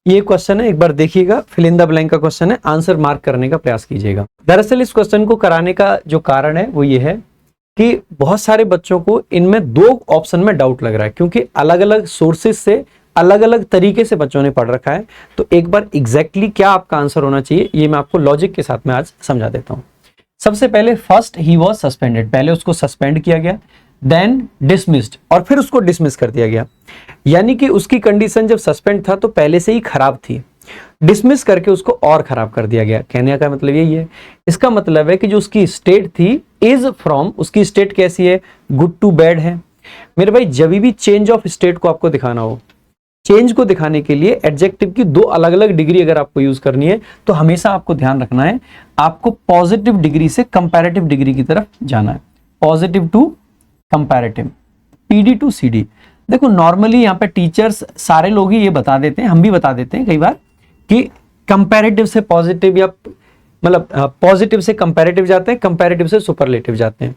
ये क्वेश्चन है, एक बार देखिएगा, फिल इन द ब्लैंक का क्वेश्चन है, आंसर मार्क करने का प्रयास कीजिएगा। दरअसल इस क्वेश्चन को कराने का जो कारण है वो ये है कि बहुत सारे बच्चों को इनमें दो ऑप्शन में डाउट लग रहा है, क्योंकि अलग अलग सोर्सेज से अलग अलग तरीके से बच्चों ने पढ़ रखा है। तो एक बार एग्जैक्टली क्या आपका आंसर होना चाहिए ये मैं आपको लॉजिक के साथ में आज समझा देता हूं। सबसे पहले फर्स्ट ही वॉज सस्पेंडेड, पहले उसको सस्पेंड किया गया, देन डिसमिस्ड और फिर उसको डिसमिस कर दिया गया। यानी कि उसकी कंडीशन जब सस्पेंड था तो पहले से ही खराब थी, डिसमिस करके उसको और खराब कर दिया गया। कहने का मतलब यही है। इसका मतलब है कि जो उसकी स्टेट थी इज फ्रॉम, उसकी स्टेट कैसी है, गुड टू बैड है। मेरे भाई जब भी चेंज ऑफ स्टेट को आपको दिखाना हो, चेंज को दिखाने के लिए एडजेक्टिव की दो अलग अलग डिग्री अगर आपको यूज करनी है तो हमेशा आपको ध्यान रखना है, आपको पॉजिटिव डिग्री से कंपैरेटिव डिग्री की तरफ जाना है। Positive to comparative, PD to CD. देखो नॉर्मली यहाँ पे टीचर्स सारे लोग ही ये बता देते हैं, हम भी बता देते हैं कई बार कि कंपैरेटिव से पॉजिटिव या मतलब पॉजिटिव से कंपैरेटिव जाते हैं, कंपैरेटिव से सुपरलेटिव जाते हैं।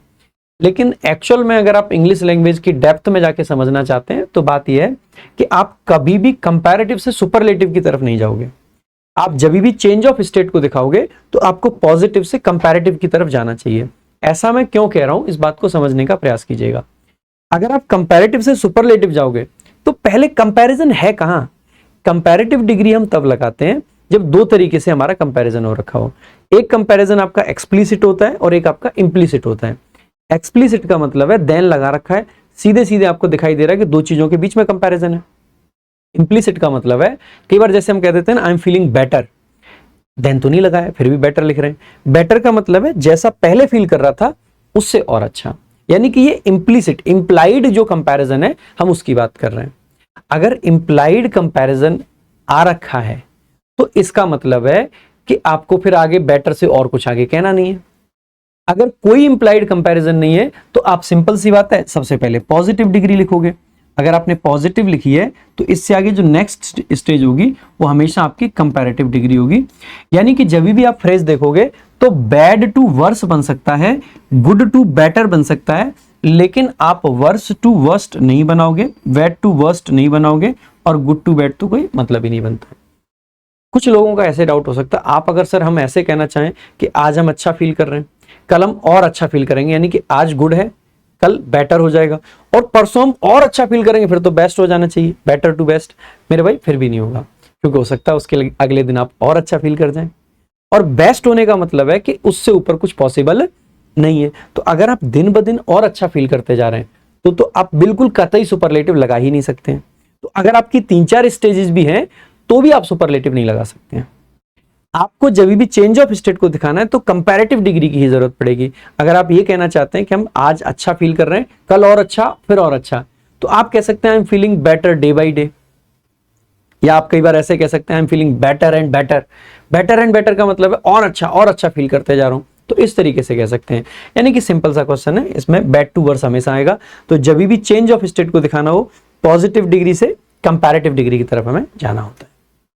लेकिन एक्चुअल में अगर आप इंग्लिश लैंग्वेज की डेप्थ में जाके समझना चाहते हैं तो बात यह है कि आप कभी भी कंपैरेटिव से सुपरलेटिव की तरफ नहीं जाओगे। आप जब भी चेंज ऑफ स्टेट को दिखाओगे तो आपको पॉजिटिव से कंपैरेटिव की तरफ जाना चाहिए। ऐसा मैं क्यों कह रहा हूं, इस बात को समझने का प्रयास कीजिएगा। अगर आप कंपैरेटिव से सुपरलेटिव जाओगे तो पहले कंपैरिजन है कहां। कंपैरेटिव डिग्री हम तब लगाते हैं जब दो तरीके से हमारा कंपैरिजन हो रखा हो। एक कंपैरिजन आपका एक्सप्लिसिट होता है और एक आपका इम्प्लिसिट होता है। एक्सप्लिसिट का मतलब है देन लगा रखा है, सीधे सीधे आपको दिखाई दे रहा है कि दो चीजों के बीच में कंपैरिजन है। इम्प्लिसिट का मतलब है कई बार जैसे हम कह देते हैं ना, I am feeling better, then तो नहीं लगाया फिर भी बेटर लिख रहे हैं। बेटर का मतलब है जैसा पहले फील कर रहा था उससे और अच्छा, यानी कि ये इम्प्लिसिट इंप्लाइड जो कंपैरिजन है हम उसकी बात कर रहे हैं। अगर इंप्लाइड कंपैरिजन आ रखा है तो इसका मतलब है कि आपको फिर आगे बेटर से और कुछ आगे कहना नहीं है। अगर कोई इंप्लाइड कंपैरिजन नहीं है तो आप सिंपल सी बात है सबसे पहले पॉजिटिव डिग्री लिखोगे। अगर आपने पॉजिटिव लिखी है तो इससे आगे जो नेक्स्ट स्टेज होगी वो हमेशा आपकी कंपैरेटिव डिग्री होगी। यानी कि जब भी आप फ्रेज देखोगे तो बैड टू वर्स बन सकता है, गुड टू बेटर बन सकता है, लेकिन आप वर्स टू वर्स्ट नहीं बनाओगे, बैड टू वर्स्ट नहीं बनाओगे और गुड टू बैड तो कोई मतलब ही नहीं बनता। कुछ लोगों का ऐसे डाउट हो सकता है, आप अगर सर हम ऐसे कहना चाहें कि आज हम अच्छा फील कर रहे हैं, कल हम और अच्छा फील करेंगे, यानी कि आज गुड है कल बेटर हो जाएगा और परसों हम और अच्छा फील करेंगे फिर तो बेस्ट हो जाना चाहिए, बेटर टू बेस्ट। मेरे भाई फिर भी नहीं होगा, क्योंकि हो सकता है उसके अगले दिन आप और अच्छा फील कर जाएं। और बेस्ट होने का मतलब है कि उससे ऊपर कुछ पॉसिबल नहीं है। तो अगर आप दिन ब दिन और अच्छा फील करते जा रहे हैं तो आप बिल्कुल कतई सुपरलेटिव लगा ही नहीं सकते हैं। तो अगर आपकी 3-4 स्टेजेस भी हैं तो भी आप सुपरलेटिव नहीं लगा सकते हैं। आपको जब भी चेंज ऑफ स्टेट को दिखाना है तो कंपैरेटिव डिग्री की ही जरूरत पड़ेगी। अगर आप ये कहना चाहते हैं कि हम आज अच्छा फील कर रहे हैं, कल और अच्छा, फिर और अच्छा, तो आप कह सकते हैं आई am feeling better day by day. या आप कई बार ऐसे कह सकते हैं आई am feeling better and better. Better and better का मतलब है और अच्छा फील करते जा रहा हूं, तो इस तरीके से कह सकते हैं। यानी कि सिंपल सा क्वेश्चन है, इसमें बैड टू वर्स हमेशा आएगा। तो जब भी चेंज ऑफ स्टेट को दिखाना हो पॉजिटिव डिग्री से कंपैरेटिव डिग्री की तरफ हमें जाना होता है।